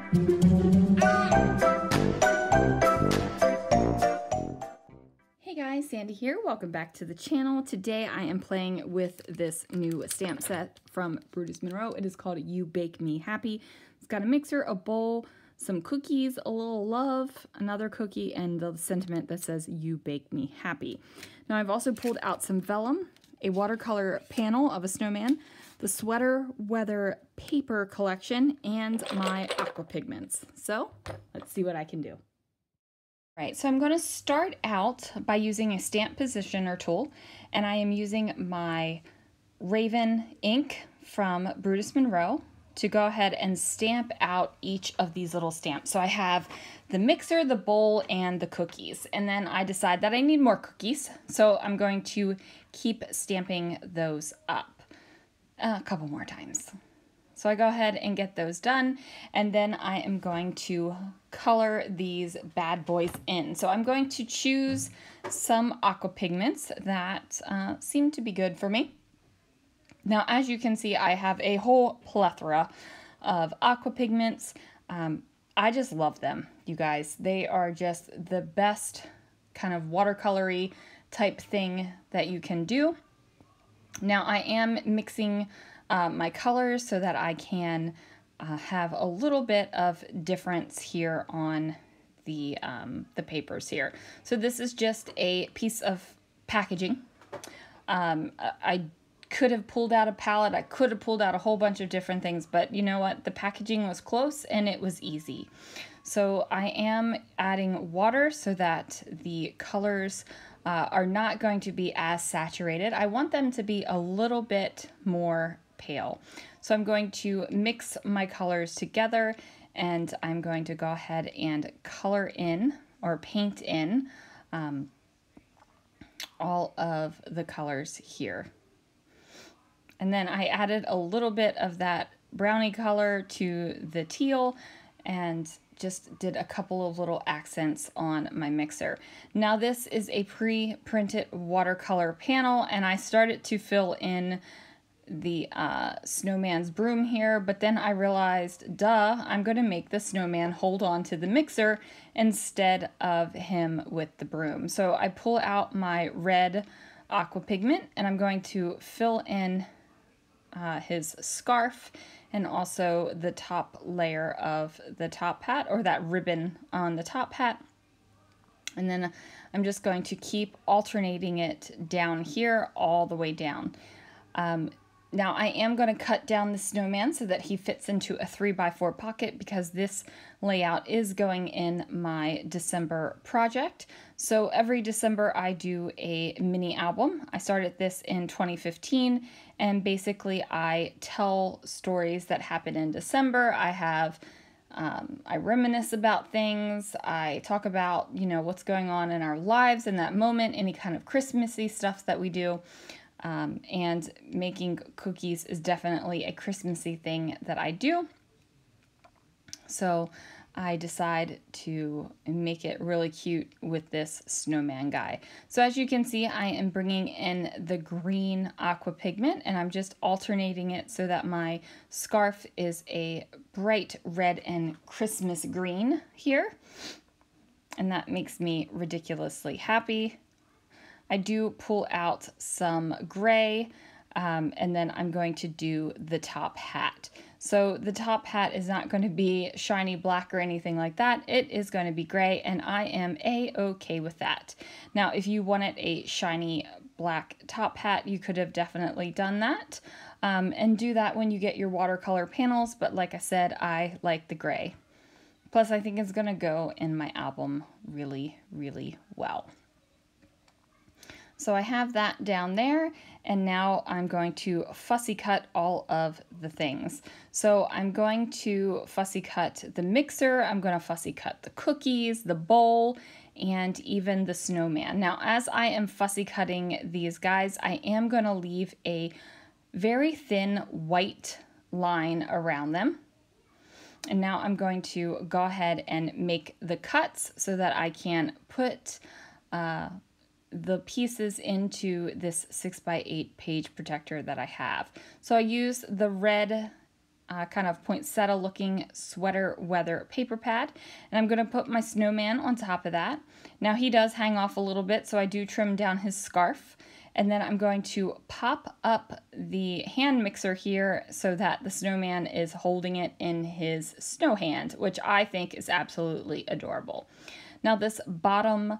Hey guys, Sandy here. Welcome back to the channel. Today I am playing with this new stamp set from Brutus Monroe. It is called You Bake Me Happy. It's got a mixer, a bowl, some cookies, a little love, another cookie, and the sentiment that says You Bake Me Happy. Now I've also pulled out some vellum, a watercolor panel of a snowman, the sweater weather paper collection, and my Aqua Pigments. So let's see what I can do. Right, so I'm going to start out by using a stamp positioner tool, and I am using my Raven ink from Brutus Monroe to go ahead and stamp out each of these little stamps. So I have the mixer, the bowl, and the cookies, and then I decide that I need more cookies, so I'm going to keep stamping those up a couple more times. So I go ahead and get those done, and then I am going to color these bad boys in. So I'm going to choose some Aqua Pigments that seem to be good for me. Now, as you can see, I have a whole plethora of Aqua Pigments. I just love them, you guys. They are just the best kind of watercolory type thing that you can do. Now, I am mixing my colors so that I can have a little bit of difference here on the papers here. So this is just a piece of packaging. I could have pulled out a palette, I could have pulled out a whole bunch of different things, but you know what? The packaging was close and it was easy. So I am adding water so that the colors are not going to be as saturated. I want them to be a little bit more pale. So I'm going to mix my colors together, and I'm going to go ahead and color in or paint in all of the colors here. And then I added a little bit of that brownie color to the teal and just did a couple of little accents on my mixer. Now this is a pre-printed watercolor panel, and I started to fill in the snowman's broom here, but then I realized, duh, I'm going to make the snowman hold on to the mixer instead of him with the broom. So I pull out my red Aqua Pigment, and I'm going to fill in his scarf and also the top layer of the top hat, or that ribbon on the top hat. And then I'm just going to keep alternating it down here all the way down. Now I am going to cut down the snowman so that he fits into a 3x4 pocket, because this layout is going in my December project. So every December I do a mini album. I started this in 2015, and basically I tell stories that happen in December. I reminisce about things. I talk about, you know, what's going on in our lives in that moment, any kind of Christmassy stuff that we do. And making cookies is definitely a Christmassy thing that I do. So I decide to make it really cute with this snowman guy. So as you can see, I am bringing in the green Aqua Pigment, and I'm just alternating it so that my scarf is a bright red and Christmas green here. And that makes me ridiculously happy. I do pull out some gray, and then I'm going to do the top hat. So the top hat is not going to be shiny black or anything like that. It is going to be gray, and I am a-okay with that. Now, if you wanted a shiny black top hat, you could have definitely done that, and do that when you get your watercolor panels. But like I said, I like the gray. Plus, I think it's going to go in my album really, really well. So I have that down there, and now I'm going to fussy cut all of the things. So I'm going to fussy cut the mixer, I'm going to fussy cut the cookies, the bowl, and even the snowman. Now, as I am fussy cutting these guys, I am going to leave a very thin white line around them. And now I'm going to go ahead and make the cuts so that I can put the pieces into this 6x8 page protector that I have. So I use the red kind of poinsettia looking sweater weather paper pad, and I'm going to put my snowman on top of that. Now he does hang off a little bit, so I do trim down his scarf, and then I'm going to pop up the hand mixer here so that the snowman is holding it in his snow hand, which I think is absolutely adorable. Now this bottom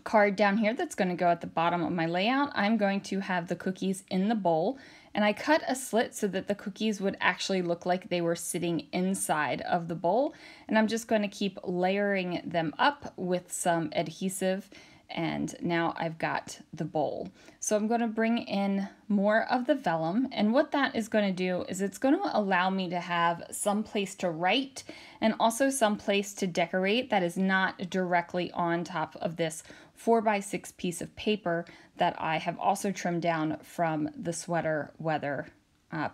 card down here that's going to go at the bottom of my layout, I'm going to have the cookies in the bowl, and I cut a slit so that the cookies would actually look like they were sitting inside of the bowl, and I'm just going to keep layering them up with some adhesive, and now I've got the bowl. So I'm going to bring in more of the vellum, and what that is going to do is it's going to allow me to have some place to write and also some place to decorate that is not directly on top of this 4x6 piece of paper that I have also trimmed down from the sweater weather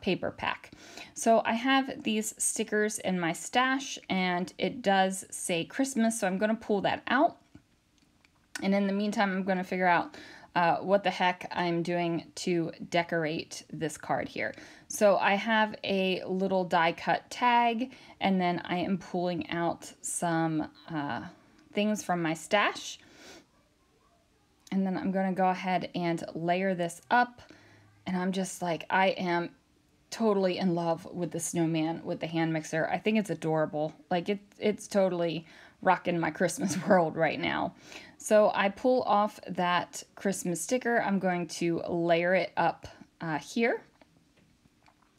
paper pack. So I have these stickers in my stash, and it does say Christmas, so I'm going to pull that out. And in the meantime, I'm going to figure out what the heck I'm doing to decorate this card here. So I have a little die cut tag, and then I am pulling out some things from my stash. And then I'm going to go ahead and layer this up. And I'm just like, I am totally in love with the snowman with the hand mixer. I think it's adorable. Like it's totally rocking my Christmas world right now. So I pull off that Christmas sticker. I'm going to layer it up here.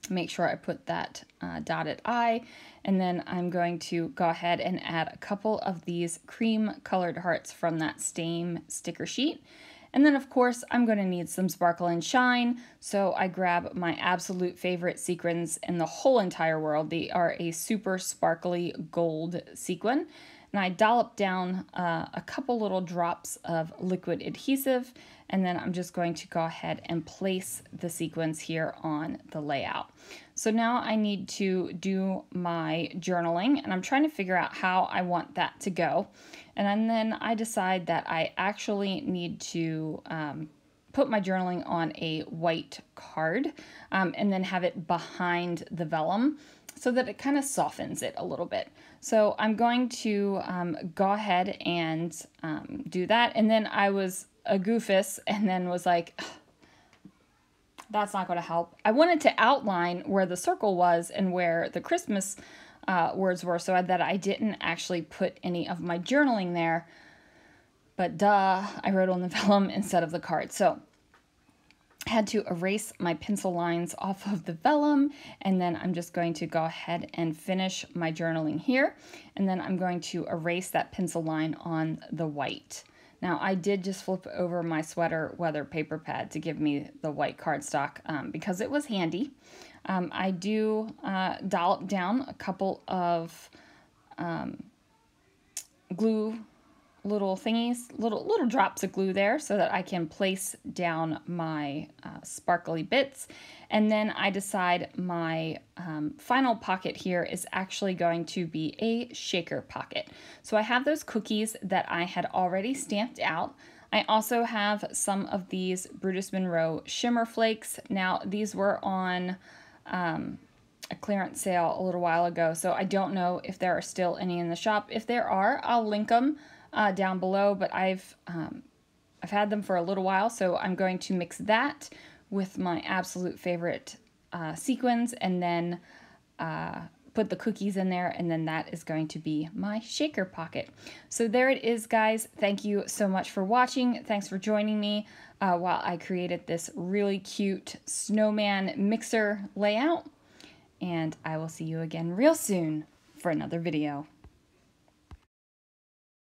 Make sure I put that dotted I, and then I'm going to go ahead and add a couple of these cream colored hearts from that same sticker sheet. And then of course I'm going to need some sparkle and shine, so I grab my absolute favorite sequins in the whole entire world. They are a super sparkly gold sequin, and I dollop down a couple little drops of liquid adhesive, and then I'm just going to go ahead and place the sequins here on the layout. So now I need to do my journaling, and I'm trying to figure out how I want that to go. And then I decide that I actually need to put my journaling on a white card and then have it behind the vellum so that it kind of softens it a little bit. So I'm going to go ahead and do that. And then I was a goofus and then was like, that's not going to help. I wanted to outline where the circle was and where the Christmas words were so that I didn't actually put any of my journaling there. But duh, I wrote on the vellum instead of the card. So I had to erase my pencil lines off of the vellum, and then I'm just going to go ahead and finish my journaling here, and then I'm going to erase that pencil line on the white. Now I did just flip over my sweater weather paper pad to give me the white cardstock because it was handy. I do dollop down a couple of glue little thingies, little drops of glue there so that I can place down my sparkly bits. And then I decide my final pocket here is actually going to be a shaker pocket. So I have those cookies that I had already stamped out. I also have some of these Brutus Monroe Shimmer Flakes. Now these were on a clearance sale a little while ago, so I don't know if there are still any in the shop. If there are, I'll link them down below, but I've had them for a little while, so I'm going to mix that with my absolute favorite sequins, and then put the cookies in there, and then that is going to be my shaker pocket. So there it is, guys. Thank you so much for watching. Thanks for joining me while I created this really cute snowman mixer layout, and I will see you again real soon for another video.